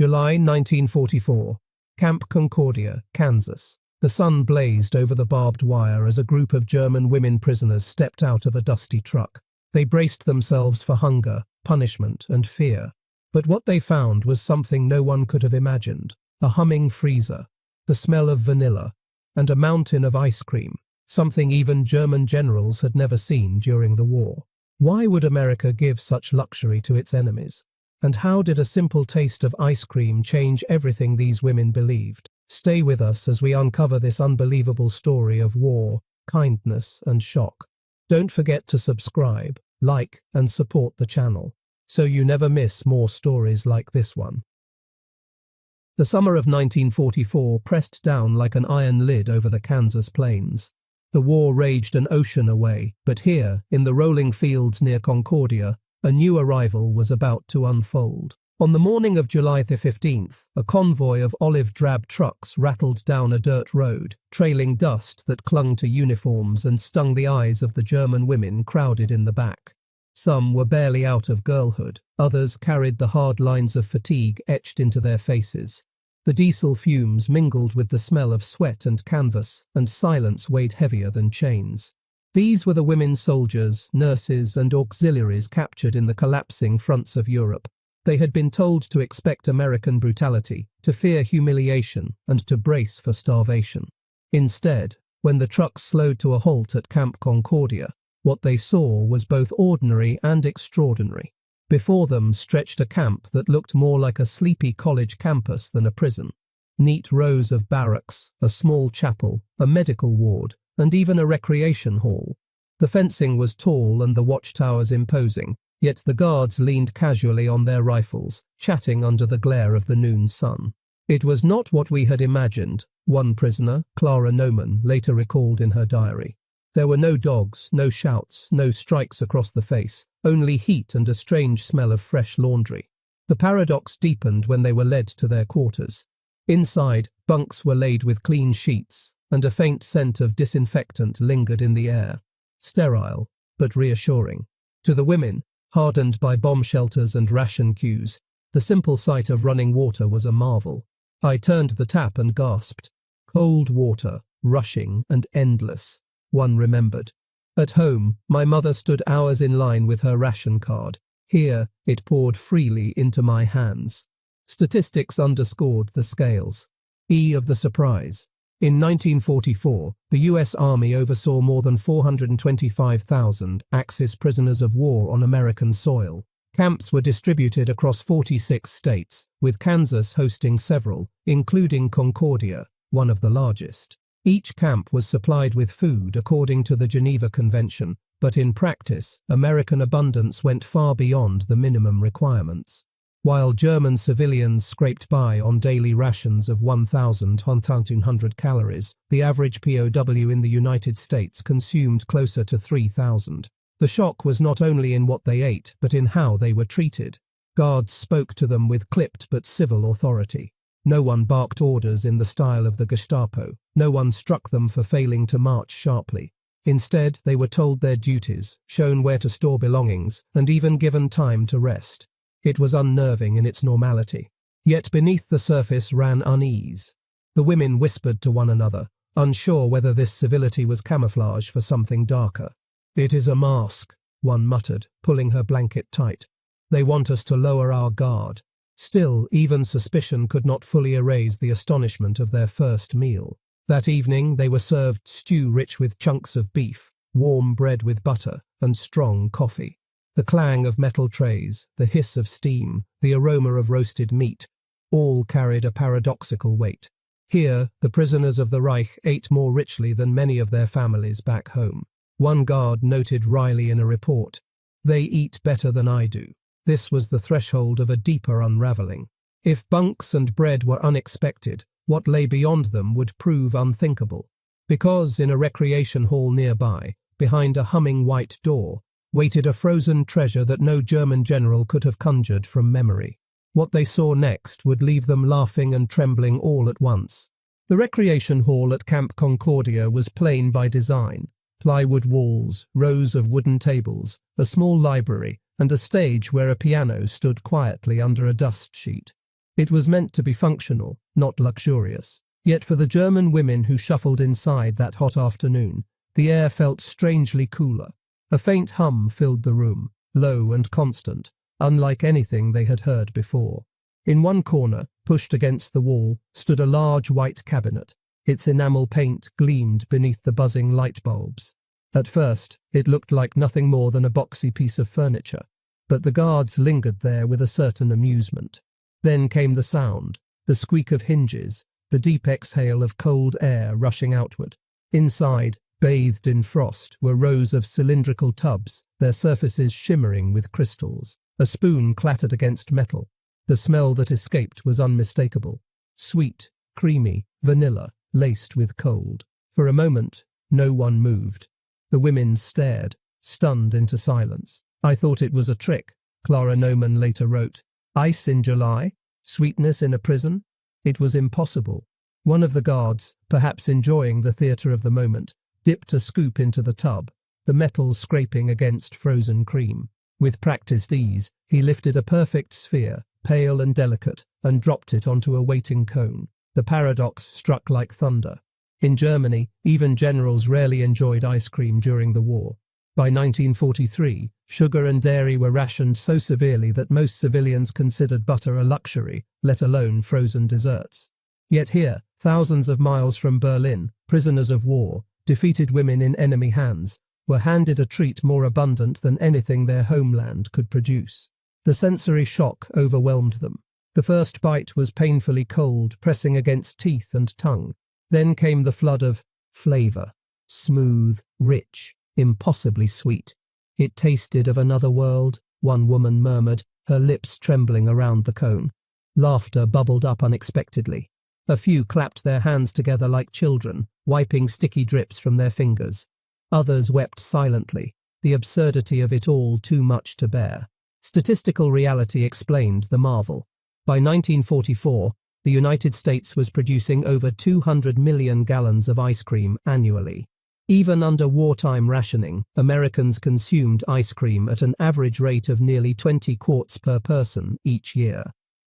July 1944. Camp Concordia, Kansas. The sun blazed over the barbed wire as a group of German women prisoners stepped out of a dusty truck. They braced themselves for hunger, punishment, and fear. But what they found was something no one could have imagined: a humming freezer, the smell of vanilla, and a mountain of ice cream, something even German generals had never seen during the war. Why would America give such luxury to its enemies? And how did a simple taste of ice cream change everything these women believed? Stay with us as we uncover this unbelievable story of war, kindness, and shock. Don't forget to subscribe, like, and support the channel, so you never miss more stories like this one. The summer of 1944 pressed down like an iron lid over the Kansas plains. The war raged an ocean away, but here, in the rolling fields near Concordia, a new arrival was about to unfold. On the morning of July the 15th, a convoy of olive-drab trucks rattled down a dirt road, trailing dust that clung to uniforms and stung the eyes of the German women crowded in the back. Some were barely out of girlhood, others carried the hard lines of fatigue etched into their faces. The diesel fumes mingled with the smell of sweat and canvas, and silence weighed heavier than chains. These were the women soldiers, nurses, and auxiliaries captured in the collapsing fronts of Europe. They had been told to expect American brutality, to fear humiliation, and to brace for starvation. Instead, when the trucks slowed to a halt at Camp Concordia, what they saw was both ordinary and extraordinary. Before them stretched a camp that looked more like a sleepy college campus than a prison. Neat rows of barracks, a small chapel, a medical ward, and even a recreation hall. The fencing was tall and the watchtowers imposing, yet the guards leaned casually on their rifles, chatting under the glare of the noon sun. It was not what we had imagined, one prisoner, Clara Noman, later recalled in her diary. There were no dogs, no shouts, no strikes across the face, only heat and a strange smell of fresh laundry. The paradox deepened when they were led to their quarters. Inside, bunks were laid with clean sheets, and a faint scent of disinfectant lingered in the air. Sterile, but reassuring. To the women, hardened by bomb shelters and ration queues, the simple sight of running water was a marvel. I turned the tap and gasped. Cold water, rushing and endless, one remembered. At home, my mother stood hours in line with her ration card. Here, it poured freely into my hands. Statistics underscored the scales. Of the surprise. In 1944, the U.S. Army oversaw more than 425,000 Axis prisoners of war on American soil. Camps were distributed across 46 states, with Kansas hosting several, including Concordia, one of the largest. Each camp was supplied with food according to the Geneva Convention, but in practice, American abundance went far beyond the minimum requirements. While German civilians scraped by on daily rations of 1,100 calories, the average POW in the United States consumed closer to 3,000. The shock was not only in what they ate, but in how they were treated. Guards spoke to them with clipped but civil authority. No one barked orders in the style of the Gestapo. No one struck them for failing to march sharply. Instead, they were told their duties, shown where to store belongings, and even given time to rest. It was unnerving in its normality. Yet beneath the surface ran unease. The women whispered to one another, unsure whether this civility was camouflage for something darker. "It is a mask," one muttered, pulling her blanket tight. "They want us to lower our guard." Still, even suspicion could not fully erase the astonishment of their first meal. That evening, they were served stew rich with chunks of beef, warm bread with butter, and strong coffee. The clang of metal trays, the hiss of steam, the aroma of roasted meat, all carried a paradoxical weight. Here, the prisoners of the Reich ate more richly than many of their families back home. One guard noted wryly in a report, "They eat better than I do." This was the threshold of a deeper unraveling. If bunks and bread were unexpected, what lay beyond them would prove unthinkable. Because in a recreation hall nearby, behind a humming white door, waited a frozen treasure that no German general could have conjured from memory. What they saw next would leave them laughing and trembling all at once. The recreation hall at Camp Concordia was plain by design. Plywood walls, rows of wooden tables, a small library, and a stage where a piano stood quietly under a dust sheet. It was meant to be functional, not luxurious. Yet for the German women who shuffled inside that hot afternoon, the air felt strangely cooler. A faint hum filled the room, low and constant, unlike anything they had heard before. In one corner, pushed against the wall, stood a large white cabinet. Its enamel paint gleamed beneath the buzzing light bulbs. At first, it looked like nothing more than a boxy piece of furniture, but the guards lingered there with a certain amusement. Then came the sound, the squeak of hinges, the deep exhale of cold air rushing outward. Inside, bathed in frost, were rows of cylindrical tubs, their surfaces shimmering with crystals. A spoon clattered against metal. The smell that escaped was unmistakable. Sweet, creamy, vanilla, laced with cold. For a moment, no one moved. The women stared, stunned into silence. "I thought it was a trick," Clara Neumann later wrote. "Ice in July? Sweetness in a prison?" It was impossible. One of the guards, perhaps enjoying the theatre of the moment, dipped a scoop into the tub, the metal scraping against frozen cream. With practiced ease, he lifted a perfect sphere, pale and delicate, and dropped it onto a waiting cone. The paradox struck like thunder. In Germany, even generals rarely enjoyed ice cream during the war. By 1943, sugar and dairy were rationed so severely that most civilians considered butter a luxury, let alone frozen desserts. Yet here, thousands of miles from Berlin, prisoners of war, defeated women in enemy hands, were handed a treat more abundant than anything their homeland could produce. The sensory shock overwhelmed them. The first bite was painfully cold, pressing against teeth and tongue. Then came the flood of flavour, smooth, rich, impossibly sweet. "It tasted of another world," one woman murmured, her lips trembling around the cone. Laughter bubbled up unexpectedly. A few clapped their hands together like children, wiping sticky drips from their fingers. Others wept silently, the absurdity of it all too much to bear. Statistical reality explained the marvel. By 1944, the United States was producing over 200 million gallons of ice cream annually. Even under wartime rationing, Americans consumed ice cream at an average rate of nearly 20 quarts per person each year.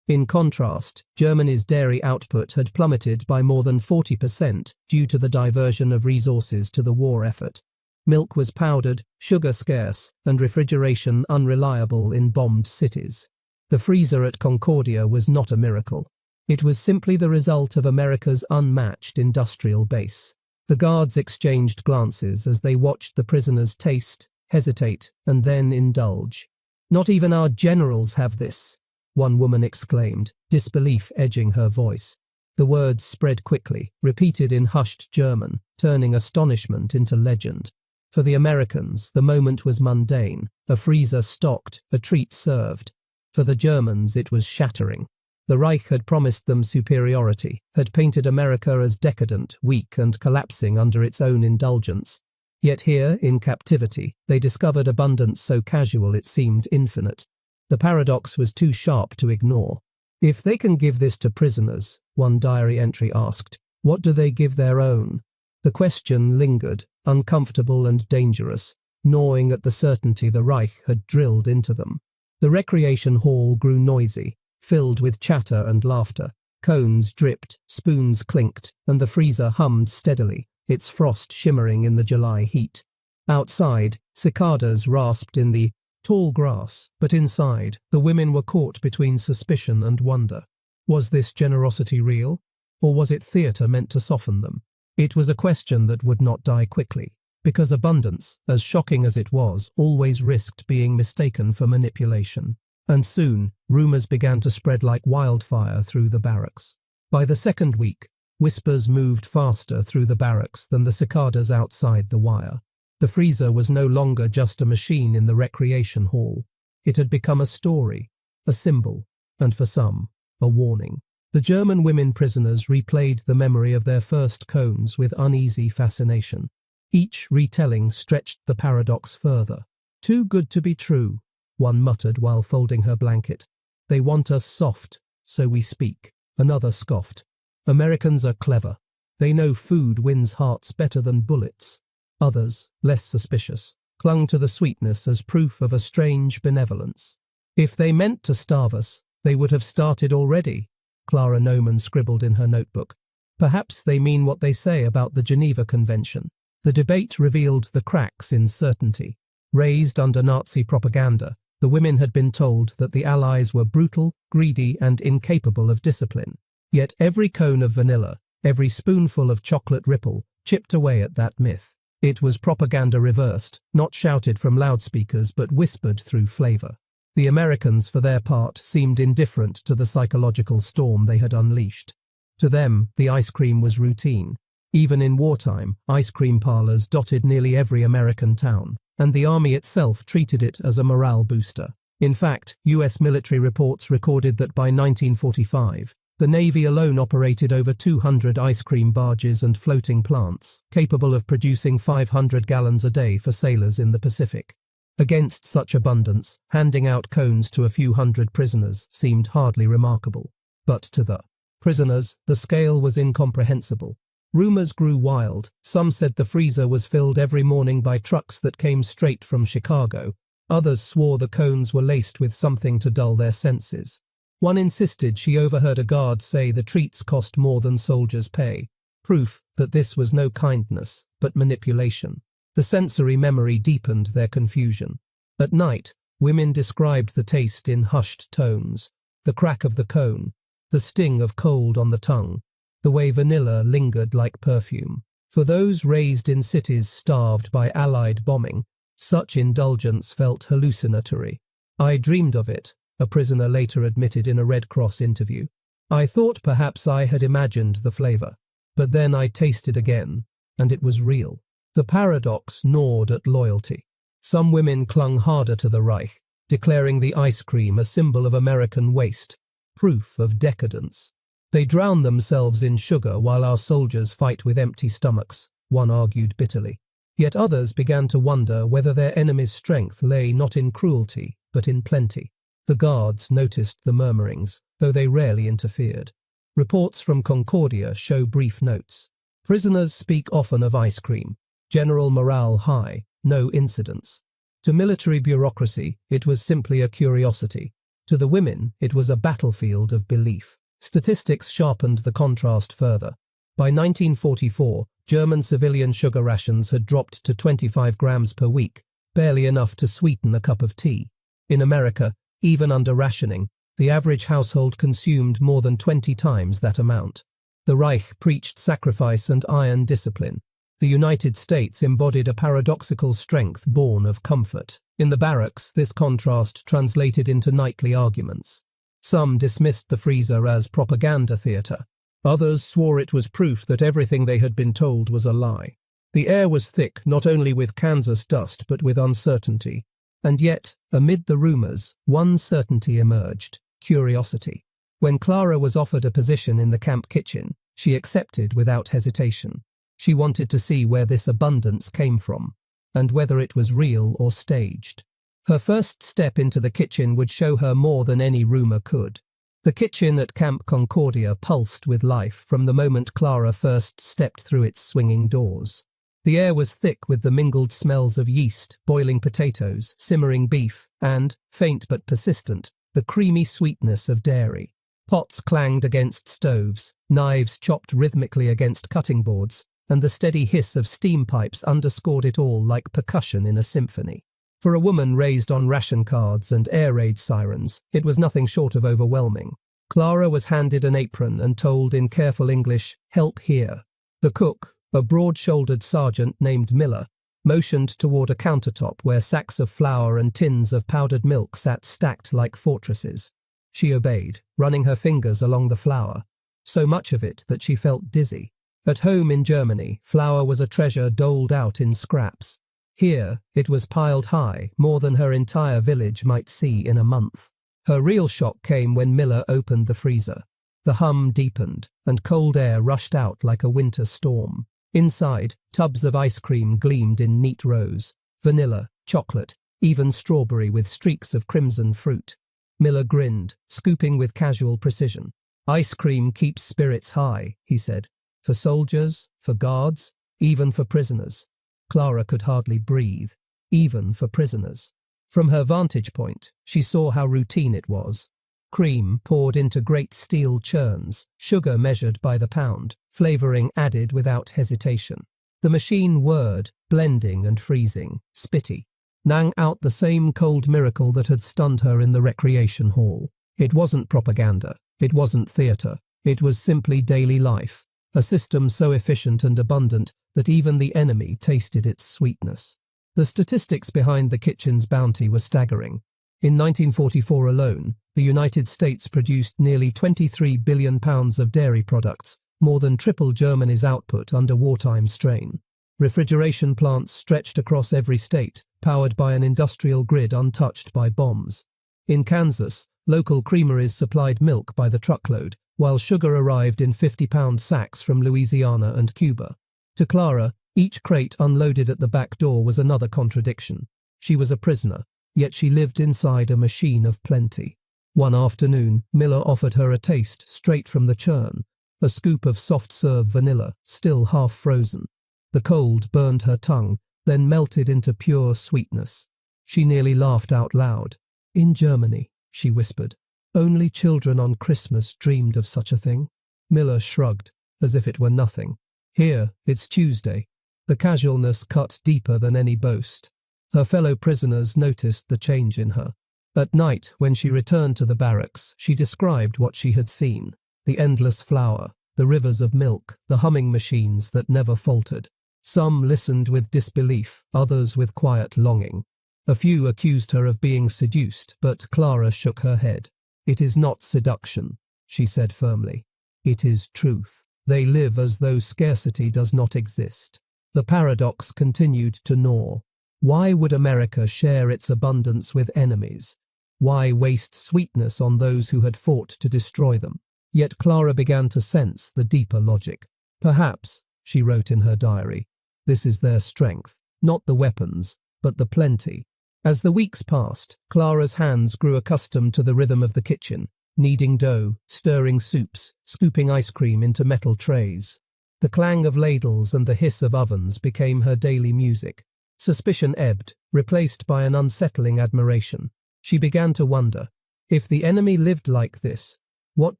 In contrast, Germany's dairy output had plummeted by more than 40% due to the diversion of resources to the war effort. Milk was powdered, sugar scarce, and refrigeration unreliable in bombed cities. The freezer at Concordia was not a miracle. It was simply the result of America's unmatched industrial base. The guards exchanged glances as they watched the prisoners taste, hesitate, and then indulge. "Not even our generals have this," one woman exclaimed, disbelief edging her voice. The words spread quickly, repeated in hushed German, turning astonishment into legend. For the Americans, the moment was mundane, a freezer stocked, a treat served. For the Germans, it was shattering. The Reich had promised them superiority, had painted America as decadent, weak, and collapsing under its own indulgence. Yet here, in captivity, they discovered abundance so casual it seemed infinite. The paradox was too sharp to ignore. "If they can give this to prisoners," one diary entry asked, "what do they give their own?" The question lingered, uncomfortable and dangerous, gnawing at the certainty the Reich had drilled into them. The recreation hall grew noisy, filled with chatter and laughter. Cones dripped, spoons clinked, and the freezer hummed steadily, its frost shimmering in the July heat. Outside, cicadas rasped in the tall grass, but inside, the women were caught between suspicion and wonder. Was this generosity real, or was it theatre meant to soften them? It was a question that would not die quickly, because abundance, as shocking as it was, always risked being mistaken for manipulation. And soon, rumours began to spread like wildfire through the barracks. By the second week, whispers moved faster through the barracks than the cicadas outside the wire. The freezer was no longer just a machine in the recreation hall. It had become a story, a symbol, and for some, a warning. The German women prisoners replayed the memory of their first cones with uneasy fascination. Each retelling stretched the paradox further. "Too good to be true," one muttered while folding her blanket. "They want us soft, so we speak," another scoffed. "Americans are clever. They know food wins hearts better than bullets." Others, less suspicious, clung to the sweetness as proof of a strange benevolence. "If they meant to starve us, they would have started already," Clara Noman scribbled in her notebook. Perhaps they mean what they say about the Geneva Convention. The debate revealed the cracks in certainty. Raised under Nazi propaganda, the women had been told that the Allies were brutal, greedy, and incapable of discipline. Yet every cone of vanilla, every spoonful of chocolate ripple, chipped away at that myth. It was propaganda reversed, not shouted from loudspeakers but whispered through flavor. The Americans, for their part, seemed indifferent to the psychological storm they had unleashed. To them, the ice cream was routine. Even in wartime, ice cream parlors dotted nearly every American town, and the army itself treated it as a morale booster. In fact, US military reports recorded that by 1945, the Navy alone operated over 200 ice cream barges and floating plants, capable of producing 500 gallons a day for sailors in the Pacific. Against such abundance, handing out cones to a few hundred prisoners seemed hardly remarkable. But to the prisoners, the scale was incomprehensible. Rumors grew wild. Some said the freezer was filled every morning by trucks that came straight from Chicago. Others swore the cones were laced with something to dull their senses. One insisted she overheard a guard say the treats cost more than soldiers' pay, proof that this was no kindness, but manipulation. The sensory memory deepened their confusion. At night, women described the taste in hushed tones, the crack of the cone, the sting of cold on the tongue, the way vanilla lingered like perfume. For those raised in cities starved by Allied bombing, such indulgence felt hallucinatory. "I dreamed of it," a prisoner later admitted in a Red Cross interview. "I thought perhaps I had imagined the flavor, but then I tasted again, and it was real." The paradox gnawed at loyalty. Some women clung harder to the Reich, declaring the ice cream a symbol of American waste, proof of decadence. "They drown themselves in sugar while our soldiers fight with empty stomachs," one argued bitterly. Yet others began to wonder whether their enemy's strength lay not in cruelty, but in plenty. The guards noticed the murmurings, though they rarely interfered. Reports from Concordia show brief notes. Prisoners speak often of ice cream. General morale high, no incidents. To military bureaucracy, it was simply a curiosity. To the women, it was a battlefield of belief. Statistics sharpened the contrast further. By 1944, German civilian sugar rations had dropped to 25 grams per week, barely enough to sweeten a cup of tea. In America, even under rationing, the average household consumed more than 20 times that amount. The Reich preached sacrifice and iron discipline. The United States embodied a paradoxical strength born of comfort. In the barracks, this contrast translated into nightly arguments. Some dismissed the freezer as propaganda theatre. Others swore it was proof that everything they had been told was a lie. The air was thick not only with Kansas dust but with uncertainty. And yet, amid the rumours, one certainty emerged: curiosity. When Clara was offered a position in the camp kitchen, she accepted without hesitation. She wanted to see where this abundance came from, and whether it was real or staged. Her first step into the kitchen would show her more than any rumour could. The kitchen at Camp Concordia pulsed with life from the moment Clara first stepped through its swinging doors. The air was thick with the mingled smells of yeast, boiling potatoes, simmering beef, and, faint but persistent, the creamy sweetness of dairy. Pots clanged against stoves, knives chopped rhythmically against cutting boards, and the steady hiss of steam pipes underscored it all like percussion in a symphony. For a woman raised on ration cards and air raid sirens, it was nothing short of overwhelming. Clara was handed an apron and told in careful English, "Help here." The cook, a broad-shouldered sergeant named Miller, motioned toward a countertop where sacks of flour and tins of powdered milk sat stacked like fortresses. She obeyed, running her fingers along the flour, so much of it that she felt dizzy. At home in Germany, flour was a treasure doled out in scraps. Here, it was piled high, more than her entire village might see in a month. Her real shock came when Miller opened the freezer. The hum deepened, and cold air rushed out like a winter storm. Inside, tubs of ice cream gleamed in neat rows. Vanilla, chocolate, even strawberry with streaks of crimson fruit. Miller grinned, scooping with casual precision. "Ice cream keeps spirits high," he said. "For soldiers, for guards, even for prisoners." Clara could hardly breathe, even for prisoners. From her vantage point, she saw how routine it was. cream poured into great steel churns, sugar measured by the pound, flavoring added without hesitation. The machine whirred, blending and freezing, spitty, gnang out the same cold miracle that had stunned her in the recreation hall. It wasn't propaganda, it wasn't theatre, it was simply daily life, a system so efficient and abundant that even the enemy tasted its sweetness. The statistics behind the kitchen's bounty were staggering. In 1944 alone, the United States produced nearly £23 billion of dairy products, more than triple Germany's output under wartime strain. Refrigeration plants stretched across every state, powered by an industrial grid untouched by bombs. In Kansas, local creameries supplied milk by the truckload, while sugar arrived in 50-pound sacks from Louisiana and Cuba. To Clara, each crate unloaded at the back door was another contradiction. She was a prisoner, yet she lived inside a machine of plenty. One afternoon, Miller offered her a taste straight from the churn, a scoop of soft-serve vanilla, still half frozen. The cold burned her tongue, then melted into pure sweetness. She nearly laughed out loud. "In Germany," she whispered, "only children on Christmas dreamed of such a thing." Miller shrugged, as if it were nothing. "Here, it's Tuesday." The casualness cut deeper than any boast. Her fellow prisoners noticed the change in her. At night, when she returned to the barracks, she described what she had seen. The endless flour, the rivers of milk, the humming machines that never faltered. Some listened with disbelief, others with quiet longing. A few accused her of being seduced, but Clara shook her head. "It is not seduction," she said firmly. "It is truth. They live as though scarcity does not exist." The paradox continued to gnaw. Why would America share its abundance with enemies? Why waste sweetness on those who had fought to destroy them? Yet Clara began to sense the deeper logic. "Perhaps," she wrote in her diary, "this is their strength, not the weapons, but the plenty." As the weeks passed, Clara's hands grew accustomed to the rhythm of the kitchen, kneading dough, stirring soups, scooping ice cream into metal trays. The clang of ladles and the hiss of ovens became her daily music. Suspicion ebbed, replaced by an unsettling admiration. She began to wonder, if the enemy lived like this, what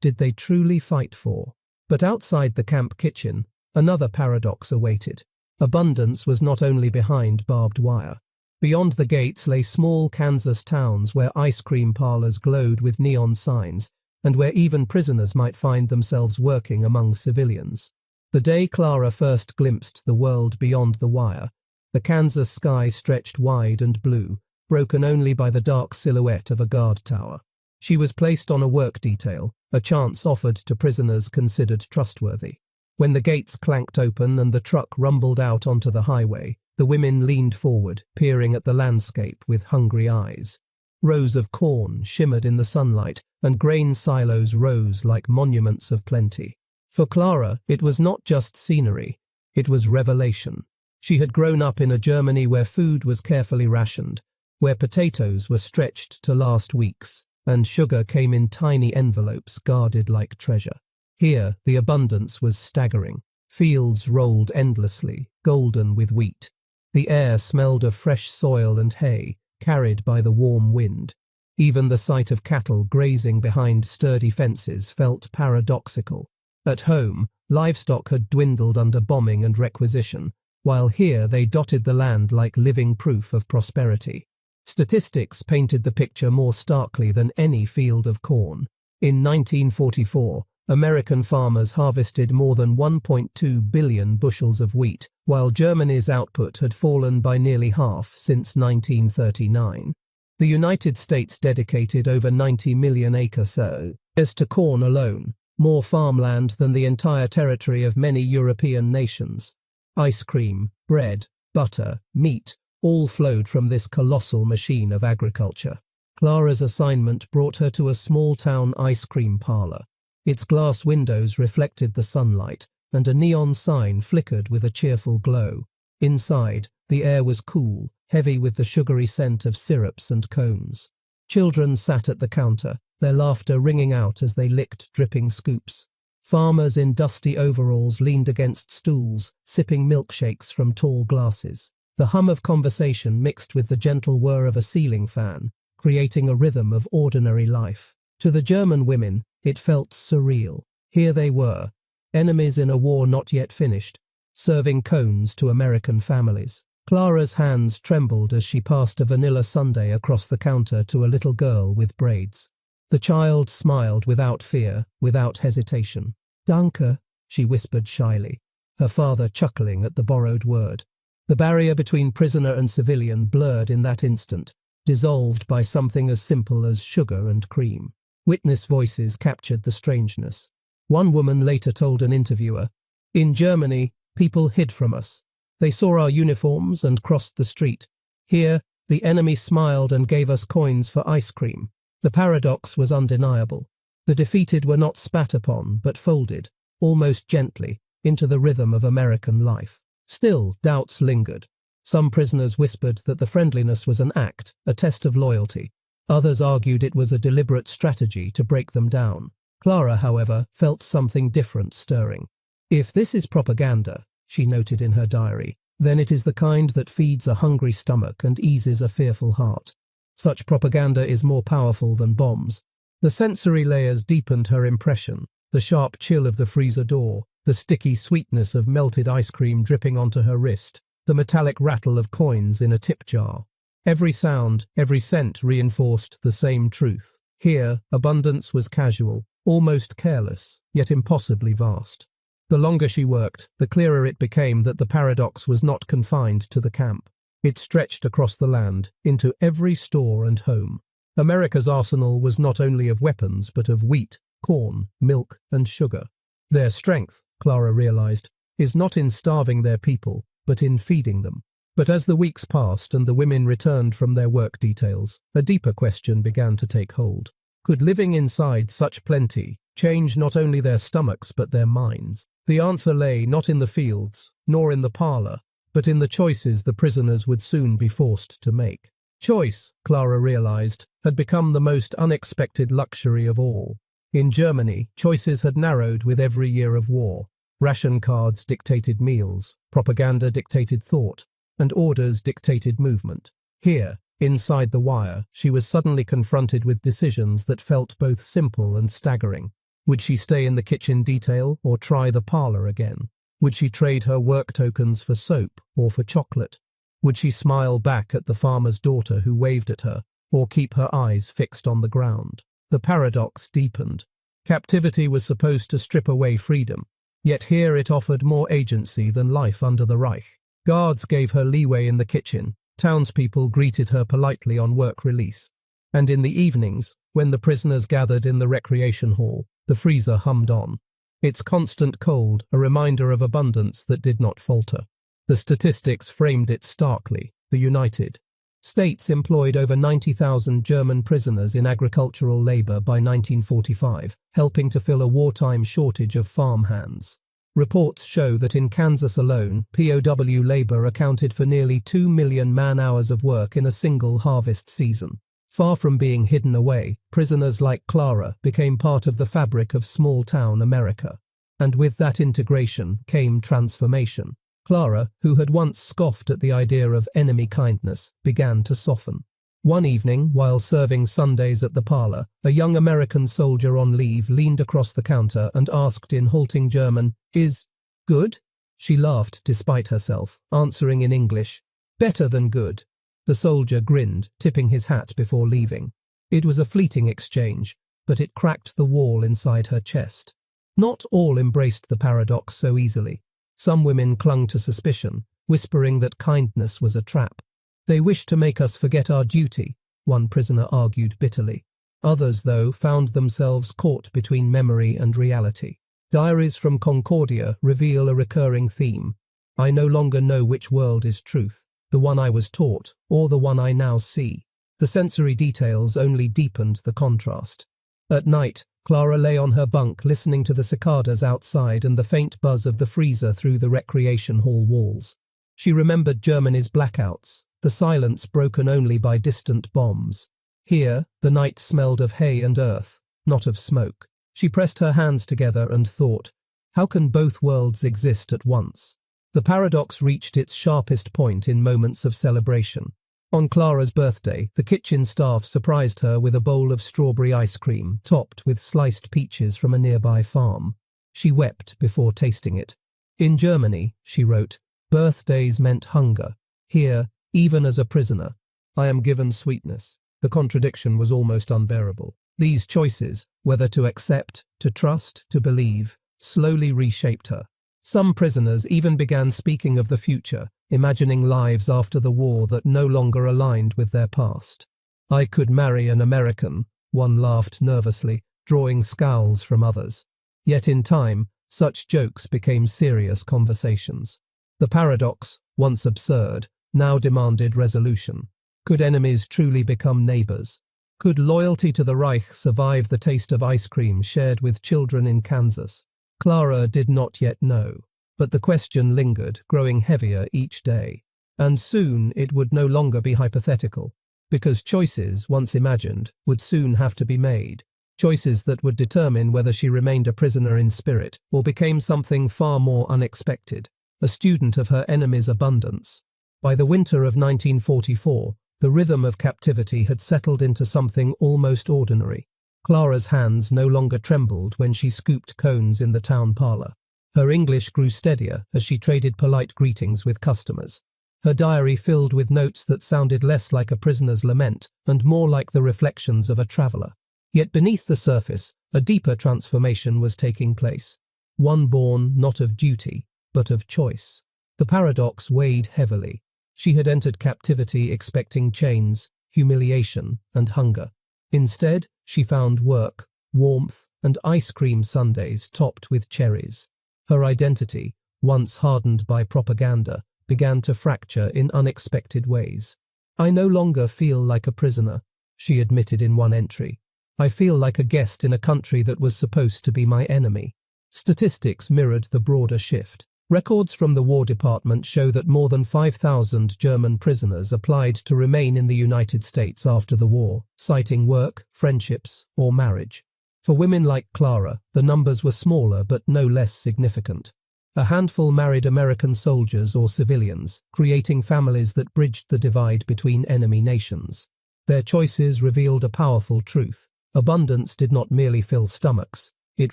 did they truly fight for? But outside the camp kitchen, another paradox awaited. Abundance was not only behind barbed wire. Beyond the gates lay small Kansas towns where ice cream parlors glowed with neon signs, and where even prisoners might find themselves working among civilians. The day Clara first glimpsed the world beyond the wire, the Kansas sky stretched wide and blue, broken only by the dark silhouette of a guard tower. She was placed on a work detail, a chance offered to prisoners considered trustworthy. When the gates clanked open and the truck rumbled out onto the highway, the women leaned forward, peering at the landscape with hungry eyes. Rows of corn shimmered in the sunlight, and grain silos rose like monuments of plenty. For Clara, it was not just scenery, it was revelation. She had grown up in a Germany where food was carefully rationed, where potatoes were stretched to last weeks, and sugar came in tiny envelopes guarded like treasure. Here, the abundance was staggering. Fields rolled endlessly, golden with wheat. The air smelled of fresh soil and hay, carried by the warm wind. Even the sight of cattle grazing behind sturdy fences felt paradoxical. At home, livestock had dwindled under bombing and requisition, while here they dotted the land like living proof of prosperity. Statistics painted the picture more starkly than any field of corn. In 1944, American farmers harvested more than 1.2 billion bushels of wheat, while Germany's output had fallen by nearly half since 1939. The United States dedicated over 90 million acres to corn alone, more farmland than the entire territory of many European nations. Ice cream, bread, butter, meat, all flowed from this colossal machine of agriculture. Clara's assignment brought her to a small-town ice cream parlor. Its glass windows reflected the sunlight, and a neon sign flickered with a cheerful glow. Inside, the air was cool, heavy with the sugary scent of syrups and cones. Children sat at the counter, their laughter ringing out as they licked dripping scoops. Farmers in dusty overalls leaned against stools, sipping milkshakes from tall glasses. The hum of conversation mixed with the gentle whir of a ceiling fan, creating a rhythm of ordinary life. To the German women, it felt surreal. Here they were, enemies in a war not yet finished, serving cones to American families. Clara's hands trembled as she passed a vanilla sundae across the counter to a little girl with braids. The child smiled without fear, without hesitation. "Danke," she whispered shyly, her father chuckling at the borrowed word. The barrier between prisoner and civilian blurred in that instant, dissolved by something as simple as sugar and cream. Witness voices captured the strangeness. One woman later told an interviewer, "In Germany, people hid from us. They saw our uniforms and crossed the street. Here, the enemy smiled and gave us coins for ice cream." The paradox was undeniable. The defeated were not spat upon, but folded, almost gently, into the rhythm of American life. Still, doubts lingered. Some prisoners whispered that the friendliness was an act, a test of loyalty. Others argued it was a deliberate strategy to break them down. Clara, however, felt something different stirring. "If this is propaganda," she noted in her diary, "then it is the kind that feeds a hungry stomach and eases a fearful heart. Such propaganda is more powerful than bombs." The sensory layers deepened her impression. The sharp chill of the freezer door, the sticky sweetness of melted ice cream dripping onto her wrist, the metallic rattle of coins in a tip jar. Every sound, every scent reinforced the same truth. Here, abundance was casual, almost careless, yet impossibly vast. The longer she worked, the clearer it became that the paradox was not confined to the camp. It stretched across the land, into every store and home. America's arsenal was not only of weapons, but of wheat, corn, milk, and sugar. Their strength, Clara realized, is not in starving their people, but in feeding them. But as the weeks passed and the women returned from their work details, a deeper question began to take hold. Could living inside such plenty change not only their stomachs but their minds? The answer lay not in the fields, nor in the parlor, but in the choices the prisoners would soon be forced to make. Choice, Clara realized, had become the most unexpected luxury of all. In Germany, choices had narrowed with every year of war. Ration cards dictated meals, propaganda dictated thought, and orders dictated movement. Here, inside the wire, she was suddenly confronted with decisions that felt both simple and staggering. Would she stay in the kitchen detail or try the parlor again? Would she trade her work tokens for soap or for chocolate? Would she smile back at the farmer's daughter who waved at her, or keep her eyes fixed on the ground? The paradox deepened. Captivity was supposed to strip away freedom, yet here it offered more agency than life under the Reich. Guards gave her leeway in the kitchen, townspeople greeted her politely on work release, and in the evenings, when the prisoners gathered in the recreation hall, the freezer hummed on. Its constant cold, a reminder of abundance that did not falter. The statistics framed it starkly. The United States employed over 90,000 German prisoners in agricultural labor by 1945, helping to fill a wartime shortage of farm hands. Reports show that in Kansas alone, POW labor accounted for nearly 2 million man-hours of work in a single harvest season. Far from being hidden away, prisoners like Clara became part of the fabric of small-town America. And with that integration came transformation. Clara, who had once scoffed at the idea of enemy kindness, began to soften. One evening, while serving Sundays at the parlor, a young American soldier on leave leaned across the counter and asked in halting German, "Is good?" She laughed despite herself, answering in English, "Better than good." The soldier grinned, tipping his hat before leaving. It was a fleeting exchange, but it cracked the wall inside her chest. Not all embraced the paradox so easily. Some women clung to suspicion, whispering that kindness was a trap. "They wish to make us forget our duty," one prisoner argued bitterly. Others, though, found themselves caught between memory and reality. Diaries from Concordia reveal a recurring theme. "I no longer know which world is truth, the one I was taught, or the one I now see." The sensory details only deepened the contrast. At night, Clara lay on her bunk listening to the cicadas outside and the faint buzz of the freezer through the recreation hall walls. She remembered Germany's blackouts, the silence broken only by distant bombs. Here, the night smelled of hay and earth, not of smoke. She pressed her hands together and thought, how can both worlds exist at once? The paradox reached its sharpest point in moments of celebration. On Clara's birthday, the kitchen staff surprised her with a bowl of strawberry ice cream topped with sliced peaches from a nearby farm. She wept before tasting it. In Germany, she wrote, birthdays meant hunger. Here, even as a prisoner, I am given sweetness. The contradiction was almost unbearable. These choices, whether to accept, to trust, to believe, slowly reshaped her. Some prisoners even began speaking of the future, imagining lives after the war that no longer aligned with their past. I could marry an American, one laughed nervously, drawing scowls from others. Yet in time, such jokes became serious conversations. The paradox, once absurd, now demanded resolution. Could enemies truly become neighbors? Could loyalty to the Reich survive the taste of ice cream shared with children in Kansas? Clara did not yet know, but the question lingered, growing heavier each day. And soon it would no longer be hypothetical, because choices, once imagined, would soon have to be made. Choices that would determine whether she remained a prisoner in spirit or became something far more unexpected, a student of her enemy's abundance. By the winter of 1944, the rhythm of captivity had settled into something almost ordinary. Clara's hands no longer trembled when she scooped cones in the town parlour. Her English grew steadier as she traded polite greetings with customers. Her diary filled with notes that sounded less like a prisoner's lament and more like the reflections of a traveller. Yet beneath the surface, a deeper transformation was taking place, one born not of duty, but of choice. The paradox weighed heavily. She had entered captivity expecting chains, humiliation, and hunger. Instead, she found work, warmth, and ice cream sundaes topped with cherries. Her identity, once hardened by propaganda, began to fracture in unexpected ways. I no longer feel like a prisoner, she admitted in one entry. I feel like a guest in a country that was supposed to be my enemy. Statistics mirrored the broader shift. Records from the War Department show that more than 5,000 German prisoners applied to remain in the United States after the war, citing work, friendships, or marriage. For women like Clara, the numbers were smaller but no less significant. A handful married American soldiers or civilians, creating families that bridged the divide between enemy nations. Their choices revealed a powerful truth. Abundance did not merely fill stomachs, it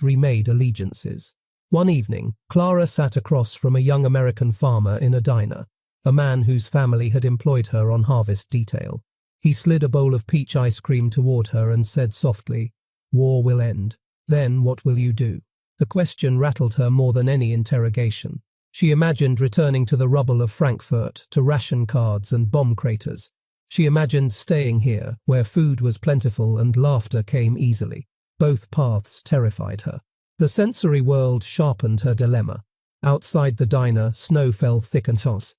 remade allegiances. One evening, Clara sat across from a young American farmer in a diner, a man whose family had employed her on harvest detail. He slid a bowl of peach ice cream toward her and said softly, "War will end. Then what will you do?" The question rattled her more than any interrogation. She imagined returning to the rubble of Frankfurt, to ration cards and bomb craters. She imagined staying here, where food was plentiful and laughter came easily. Both paths terrified her. The sensory world sharpened her dilemma. Outside the diner, snow fell thick and fast,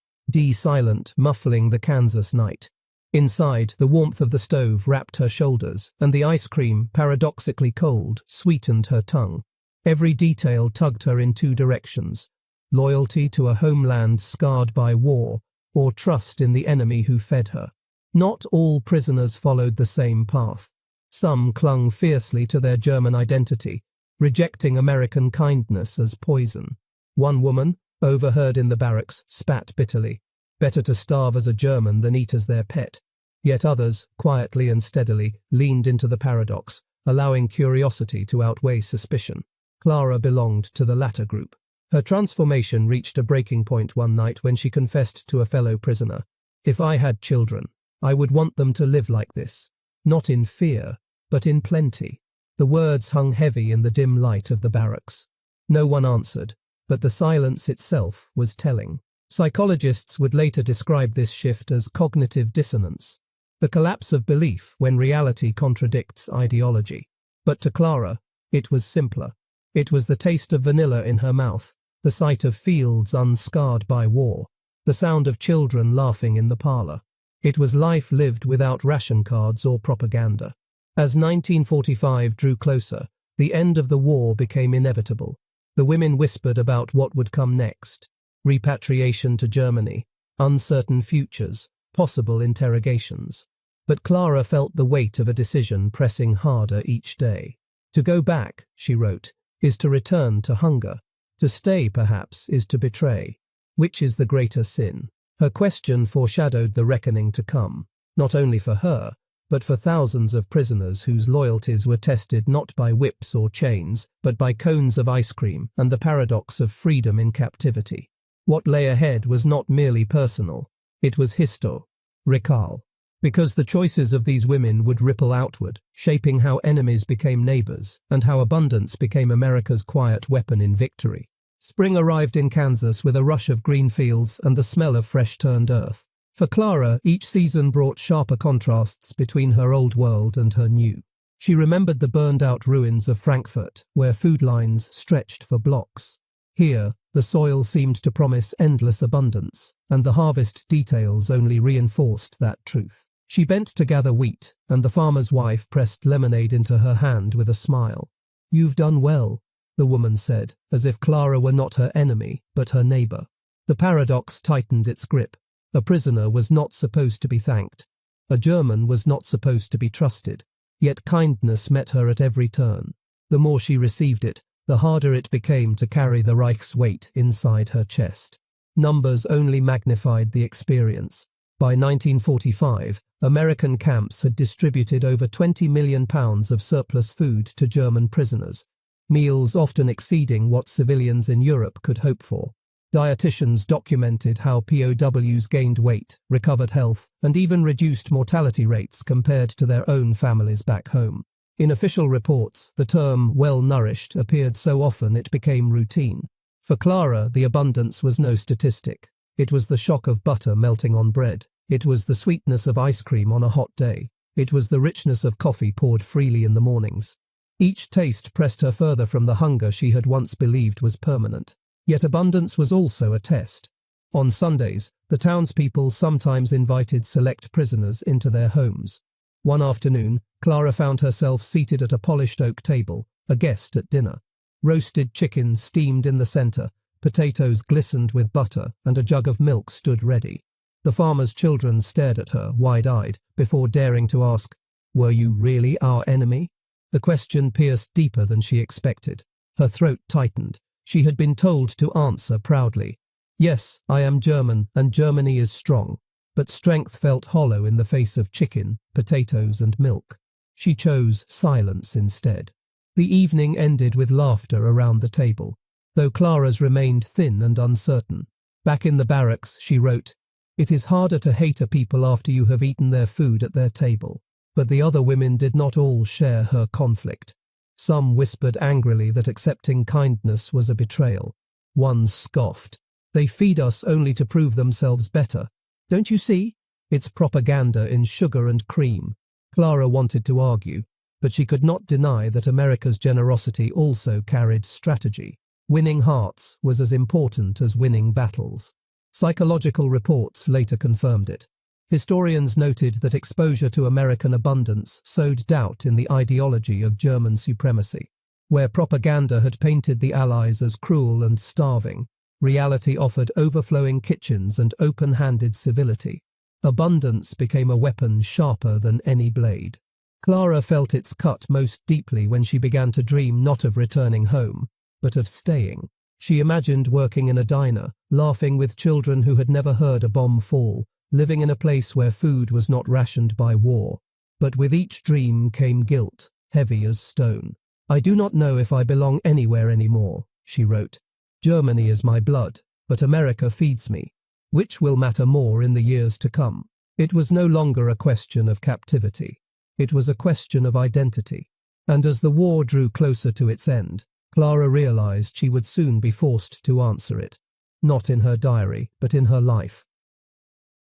silent, muffling the Kansas night. Inside, the warmth of the stove wrapped her shoulders, and the ice cream, paradoxically cold, sweetened her tongue. Every detail tugged her in two directions: loyalty to a homeland scarred by war, or trust in the enemy who fed her. Not all prisoners followed the same path. Some clung fiercely to their German identity, rejecting American kindness as poison. One woman, overheard in the barracks, spat bitterly. Better to starve as a German than eat as their pet. Yet others, quietly and steadily, leaned into the paradox, allowing curiosity to outweigh suspicion. Clara belonged to the latter group. Her transformation reached a breaking point one night when she confessed to a fellow prisoner, "If I had children, I would want them to live like this, not in fear, but in plenty." The words hung heavy in the dim light of the barracks. No one answered, but the silence itself was telling. Psychologists would later describe this shift as cognitive dissonance, the collapse of belief when reality contradicts ideology. But to Clara, it was simpler. It was the taste of vanilla in her mouth, the sight of fields unscarred by war, the sound of children laughing in the parlour. It was life lived without ration cards or propaganda. As 1945 drew closer, the end of the war became inevitable. The women whispered about what would come next: repatriation to Germany, uncertain futures, possible interrogations. But Clara felt the weight of a decision pressing harder each day. To go back, she wrote, is to return to hunger. To stay, perhaps, is to betray. Which is the greater sin? Her question foreshadowed the reckoning to come, not only for her, but for thousands of prisoners whose loyalties were tested not by whips or chains, but by cones of ice cream and the paradox of freedom in captivity. What lay ahead was not merely personal, it was historical, because the choices of these women would ripple outward, shaping how enemies became neighbors and how abundance became America's quiet weapon in victory. Spring arrived in Kansas with a rush of green fields and the smell of fresh-turned earth. For Clara, each season brought sharper contrasts between her old world and her new. She remembered the burned-out ruins of Frankfurt, where food lines stretched for blocks. Here, the soil seemed to promise endless abundance, and the harvest details only reinforced that truth. She bent to gather wheat, and the farmer's wife pressed lemonade into her hand with a smile. "You've done well," the woman said, as if Clara were not her enemy, but her neighbor. The paradox tightened its grip. A prisoner was not supposed to be thanked. A German was not supposed to be trusted. Yet kindness met her at every turn. The more she received it, the harder it became to carry the Reich's weight inside her chest. Numbers only magnified the experience. By 1945, American camps had distributed over £20 million of surplus food to German prisoners, meals often exceeding what civilians in Europe could hope for. Dietitians documented how POWs gained weight, recovered health, and even reduced mortality rates compared to their own families back home. In official reports, the term well-nourished appeared so often it became routine. For Clara, the abundance was no statistic. It was the shock of butter melting on bread. It was the sweetness of ice cream on a hot day. It was the richness of coffee poured freely in the mornings. Each taste pressed her further from the hunger she had once believed was permanent. Yet abundance was also a test. On Sundays, the townspeople sometimes invited select prisoners into their homes. One afternoon, Clara found herself seated at a polished oak table, a guest at dinner. Roasted chicken steamed in the center, potatoes glistened with butter, and a jug of milk stood ready. The farmer's children stared at her, wide-eyed, before daring to ask, "Were you really our enemy?" The question pierced deeper than she expected. Her throat tightened. She had been told to answer proudly, "Yes, I am German, and Germany is strong." But strength felt hollow in the face of chicken, potatoes, and milk. She chose silence instead. The evening ended with laughter around the table, though Clara's remained thin and uncertain. Back in the barracks, she wrote, "It is harder to hate a people after you have eaten their food at their table." But the other women did not all share her conflict. Some whispered angrily that accepting kindness was a betrayal. One scoffed, "They feed us only to prove themselves better. Don't you see? It's propaganda in sugar and cream." Clara wanted to argue, but she could not deny that America's generosity also carried strategy. Winning hearts was as important as winning battles. Psychological reports later confirmed it. Historians noted that exposure to American abundance sowed doubt in the ideology of German supremacy. Where propaganda had painted the Allies as cruel and starving, reality offered overflowing kitchens and open-handed civility. Abundance became a weapon sharper than any blade. Clara felt its cut most deeply when she began to dream not of returning home, but of staying. She imagined working in a diner, laughing with children who had never heard a bomb fall, living in a place where food was not rationed by war. But with each dream came guilt, heavy as stone. "I do not know if I belong anywhere anymore," she wrote. "Germany is my blood, but America feeds me. Which will matter more in the years to come?" It was no longer a question of captivity. It was a question of identity. And as the war drew closer to its end, Clara realized she would soon be forced to answer it. Not in her diary, but in her life.